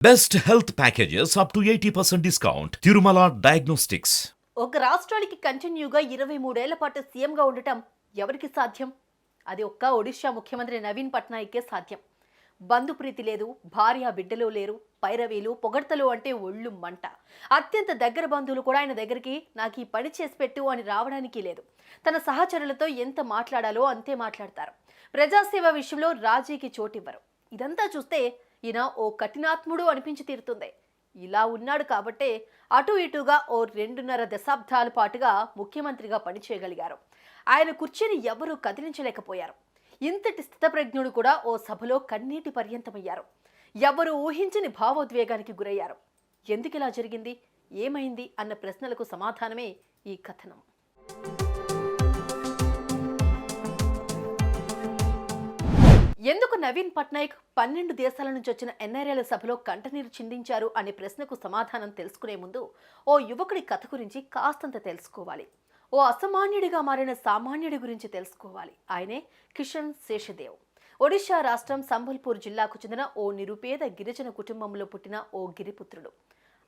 Best health packages up to 80% discount. Tirumala Diagnostics. ఒక రాష్ట్రానికి కంటిన్యూగా 23 ఏళ్ల పాటు సీఎంగా ఉండటం ఎవరికి సాధ్యం? అది ఒక్క ఒడిషా ముఖ్యమంత్రి నవీన్ పట్నాయక్కే సాధ్యం. బంధుప్రీతి లేదు, భార్య బిడ్డలు లేరు, పైరవీలు పొగడ్తలు అంటే ఒళ్ళు మంట. అత్యంత దగ్గర బంధువులు కూడా ఆయన దగ్గరికి నాకు ఈ పని చేసి పెట్టు అని రావడానికి లేదు. తన సహచరులతో ఎంత మాట్లాడాలో అంతే మాట్లాడతారు. ప్రజాసేవ విషయంలో రాజీకి చోటివ్వరు. ఇదంతా చూస్తే ఈయన ఓ కఠినాత్ముడు అనిపించి తీరుతుంది. ఇలా ఉన్నాడు కాబట్టే అటు ఇటుగా ఓ 2.5 దశాబ్దాల పాటుగా ముఖ్యమంత్రిగా పనిచేయగలిగారు. ఆయన కుర్చీని ఎవరూ కదిలించలేకపోయారు. ఇంతటి స్థితప్రజ్ఞుడు కూడా ఓ సభలో కన్నీటి పర్యంతమయ్యారు. ఎవరు ఊహించని భావోద్వేగానికి గురయ్యారు. ఎందుకిలా జరిగింది, ఏమైంది అన్న ప్రశ్నలకు సమాధానమే ఈ కథనం. ఎందుకు నవీన్ పట్నాయక్ 12 దేశాల నుంచి వచ్చిన ఎన్ఆర్ఐల సభలో కంటనీరు చిందించారు అనే ప్రశ్నకు సమాధానం తెలుసుకునే ముందు ఓ యువకుడి కథ గురించి కాస్తంత తెలుసుకోవాలి. ఓ అసామాన్యుడిగా మారిన సామాన్యుడి గురించి తెలుసుకోవాలి. ఆయనే కిషన్ శేషదేవ్. ఒడిషా రాష్ట్రం సంబల్పూర్ జిల్లాకు చెందిన ఓ నిరుపేద గిరిజన కుటుంబంలో పుట్టిన ఓ గిరిపుత్రుడు.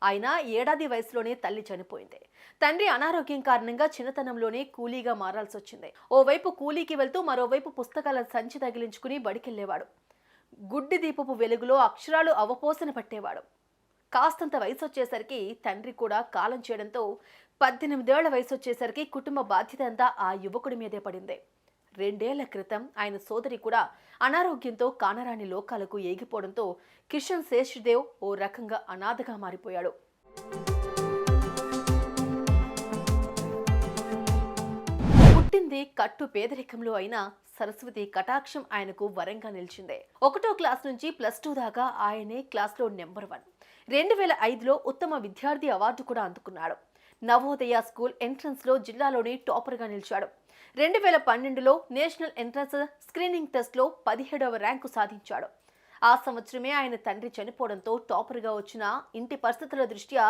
ఆయన 7 ఏళ్ల వయసులోనే తల్లి చనిపోయింది. తండ్రి అనారోగ్యం కారణంగా చిన్నతనంలోనే కూలీగా మారాల్సి వచ్చింది. ఓవైపు కూలీకి వెళ్తూ మరోవైపు పుస్తకాల సంచి తగిలించుకుని బడికెళ్లేవాడు. గుడ్డి దీపపు వెలుగులో అక్షరాలు అవపోసన పట్టేవాడు. కాస్తంత వయసు వచ్చేసరికి తండ్రి కూడా కాలం చేయడంతో 18 ఏళ్ల వయసు వచ్చేసరికి కుటుంబ బాధ్యత అంతా ఆ యువకుడి మీదే పడింది. 2 ఏళ్ల క్రితం ఆయన సోదరి కూడా అనారోగ్యంతో కానరాని లోకాలకు ఏగిపోవడంతో కిషన్ శేషదేవ్ ఓ రకంగా అనాథగా మారిపోయాడు. పుట్టింది కట్టు పేదరికంలో అయినా సరస్వతి కటాక్షం ఆయనకు వరంగా నిలిచిందే. 1వ క్లాస్ నుంచి +2 దాకా ఆయనే క్లాస్లో నెంబర్ 1. 2005లో ఉత్తమ విద్యార్థి అవార్డు కూడా అందుకున్నాడు. నవోదయ స్కూల్ ఎంట్రన్స్లో జిల్లాలోని టాపర్గా నిలిచాడు. 2012లో నేషనల్ ఎంట్రన్స్ స్క్రీనింగ్ టెస్ట్లో 17వ ర్యాంకు సాధించాడు. ఆ సంవత్సరమే ఆయన తండ్రి చనిపోవడంతో టాపర్గా వచ్చిన ఇంటి పరిస్థితుల దృష్ట్యా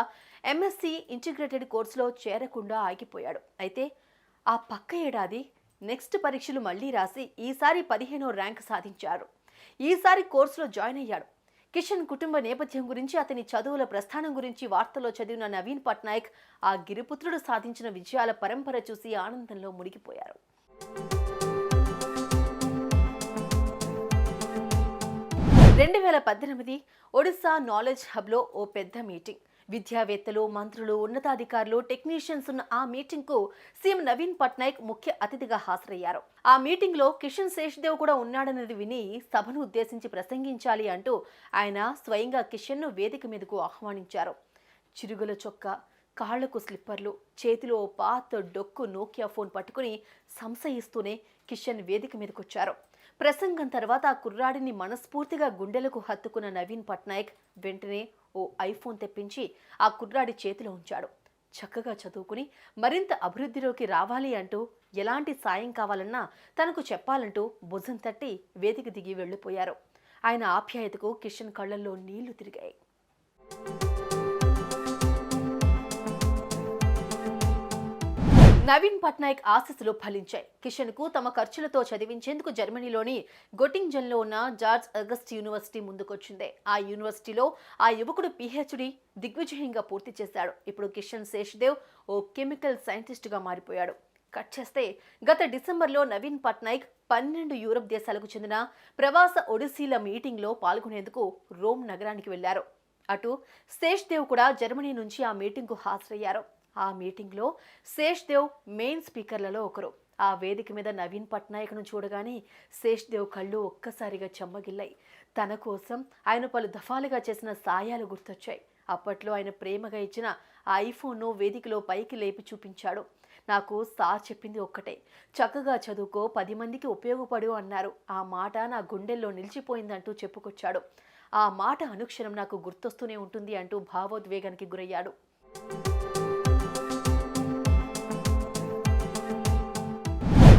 ఎంఎస్సి ఇంటిగ్రేటెడ్ కోర్సులో చేరకుండా ఆగిపోయాడు. అయితే ఆ పక్క ఏడాది నెక్స్ట్ పరీక్షలు మళ్లీ రాసి ఈసారి 15వ ర్యాంకు సాధించారు. ఈసారి కోర్సులో జాయిన్ అయ్యాడు. కిషన్ కుటుంబ నేపథ్యం గురించి, అతని చదువుల ప్రస్థానం గురించి వార్తల్లో చదివిన నవీన్ పట్నాయక్ ఆ గిరిపుత్రుడు సాధించిన విజయాల పరంపర చూసి ఆనందంలో మునిగిపోయారు. 2018 ఒడిశా నాలెడ్జ్ హబ్లో ఓ పెద్ద మీటింగ్. విద్యావేత్తలు, మంత్రులు, ఉన్నతాధికారులు, టెక్నీషియన్స్ ఉన్న ఆ మీటింగ్ కు సీఎం నవీన్ పట్నాయక్ ముఖ్య అతిథిగా హాజరయ్యారు. ఆ మీటింగ్ లో కిషన్ శేషదేవ్ కూడా ఉన్నాడన్నది విని సభను ఉద్దేశించి ప్రసంగించాలి అంటూ ఆయన స్వయంగా కిషన్ ను వేదిక మీదకు ఆహ్వానించారు. చిరుగుల చొక్కా, కాళ్లకు స్లిప్పర్లు, చేతిలో పాత డొక్కు నోకియా ఫోన్ పట్టుకుని సంశయిస్తూనే కిషన్ వేదిక మీదకొచ్చారు. ప్రసంగం తర్వాత ఆ కుర్రాడిని మనస్ఫూర్తిగా గుండెలకు హత్తుకున్న నవీన్ పట్నాయక్ వెంటనే ఓ ఐఫోన్ తెప్పించి ఆ కుర్రాడి చేతిలో ఉంచాడు. చక్కగా చదువుకుని మరింత అభివృద్ధిలోకి రావాలి అంటూ ఎలాంటి సాయం కావాలన్నా తనకు చెప్పాలంటూ భుజం తట్టి వేదిక దిగి వెళ్లిపోయారు. ఆయన ఆప్యాయతకు కిషన్ కళ్లల్లో నీళ్లు తిరిగాయి. నవీన్ పట్నాయక్ ఆశీస్సులు ఫలించాయి. కిషన్ కు తమ ఖర్చులతో చదివించేందుకు జర్మనీలోని గొటింజన్లో ఉన్న జార్జ్ అగస్ట్ యూనివర్సిటీ ముందుకొచ్చింది. ఆ యూనివర్సిటీలో ఆ యువకుడు PhD దిగ్విజయంగా పూర్తి చేశాడు. ఇప్పుడు కిషన్ శేషదేవ్ ఓ కెమికల్ సైంటిస్టుగా మారిపోయాడు. కట్ చేస్తే గత డిసెంబర్లో నవీన్ పట్నాయక్ 12 యూరప్ దేశాలకు చెందిన ప్రవాస ఒడిసీల మీటింగ్లో పాల్గొనేందుకు రోమ్ నగరానికి వెళ్లారు. అటు శేషదేవ్ కూడా జర్మనీ నుంచి ఆ మీటింగ్కు హాజరయ్యారు. ఆ మీటింగ్లో శేషదేవ్ మెయిన్ స్పీకర్లలో ఒకరు. ఆ వేదిక మీద నవీన్ పట్నాయక్ను చూడగానే శేషదేవ్ కళ్ళు ఒక్కసారిగా చెమ్మగిల్లాయి. తన కోసం ఆయన పలు దఫాలుగా చేసిన సాయాలు గుర్తొచ్చాయి. అప్పట్లో ఆయన ప్రేమగా ఇచ్చిన ఆ ఐఫోన్ను వేదికలో పైకి లేపి చూపించాడు. నాకు సార్ చెప్పింది ఒక్కటే, చక్కగా చదువుకో, 10 మందికి ఉపయోగపడు అన్నారు. ఆ మాట నా గుండెల్లో నిలిచిపోయిందంటూ చెప్పుకొచ్చాడు. ఆ మాట అనుక్షణం నాకు గుర్తొస్తూనే ఉంటుంది అంటూ భావోద్వేగానికి గురయ్యాడు.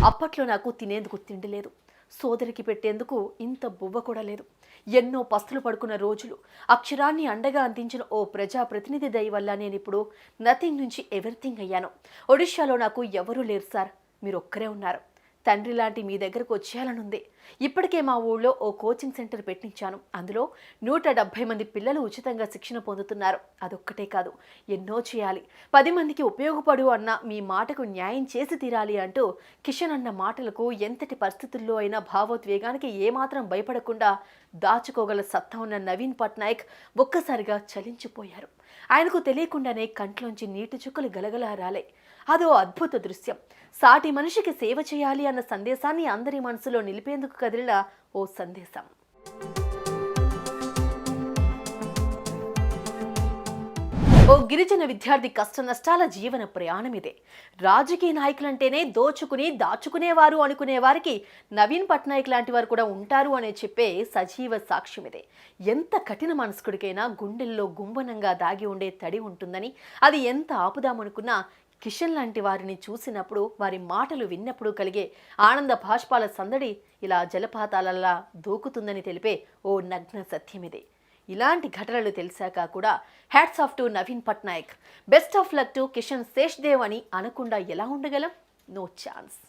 అప్పట్లో నాకు తినేందుకు తిండి లేదు, సోదరికి పెట్టేందుకు ఇంత బువ్వ కూడా లేదు. ఎన్నో పస్తులు పడుకున్న రోజులు. అక్షరాన్ని అండగా అందించిన ఓ ప్రజాప్రతినిధి దయ వల్ల నేనిప్పుడు నథింగ్ నుంచి ఎవ్రీథింగ్ అయ్యాను. ఒడిషాలో నాకు ఎవరూ లేరు సార్, మీరొక్కరే ఉన్నారు. తండ్రి లాంటి మీ దగ్గరకు వచ్చేయాలనుంది. ఇప్పటికే మా ఊళ్ళో ఓ కోచింగ్ సెంటర్ పెట్టించాను. అందులో 170 మంది పిల్లలు ఉచితంగా శిక్షణ పొందుతున్నారు. అదొక్కటే కాదు, ఎన్నో చేయాలి. 10 మందికి ఉపయోగపడు అన్న మీ మాటకు న్యాయం చేసి తీరాలి అంటూ కిషన్ అన్న మాటలకు ఎంతటి పరిస్థితుల్లో అయినా భావోద్వేగానికి ఏమాత్రం భయపడకుండా దాచుకోగల సత్తా ఉన్న నవీన్ పట్నాయక్ ఒక్కసారిగా చలించిపోయారు. ఆయనకు తెలియకుండానే కంట్లోంచి నీటి చుక్కలు గలగలా రాలే. అదో అద్భుత దృశ్యం. సాటి మనిషికి సేవ చేయాలి అన్న సందేశాన్ని అందరి మనసులో నిలిపేందుకు కదిలిన ఓ సందేశం. ఓ గిరిజన విద్యార్థి కష్ట నష్టాల జీవన ప్రయాణం ఇదే. రాజకీయ నాయకులంటేనే దోచుకుని దాచుకునేవారు అనుకునే వారికి నవీన్ పట్నాయక్ లాంటి వారు కూడా ఉంటారు అనే చెప్పే సజీవ సాక్ష్యం ఇదే. ఎంత కఠిన మనస్కుడికైనా గుండెల్లో గుంబనంగా దాగి ఉండే తడి ఉంటుందని, అది ఎంత ఆపుదామనుకున్నా కిషన్ లాంటి వారిని చూసినప్పుడు, వారి మాటలు విన్నప్పుడు కలిగే ఆనంద భాష్పాల సందడి ఇలా జలపాతాలలా దూకుతుందని తెలిపే ఓ నగ్న సత్యమిదే. ఇలాంటి ఘటనలు తెలిసాక కూడా hats off to Naveen Patnaik, best of luck to Kishan Seshdev అని అనకుండా ఎలా ఉండగలం? No chance.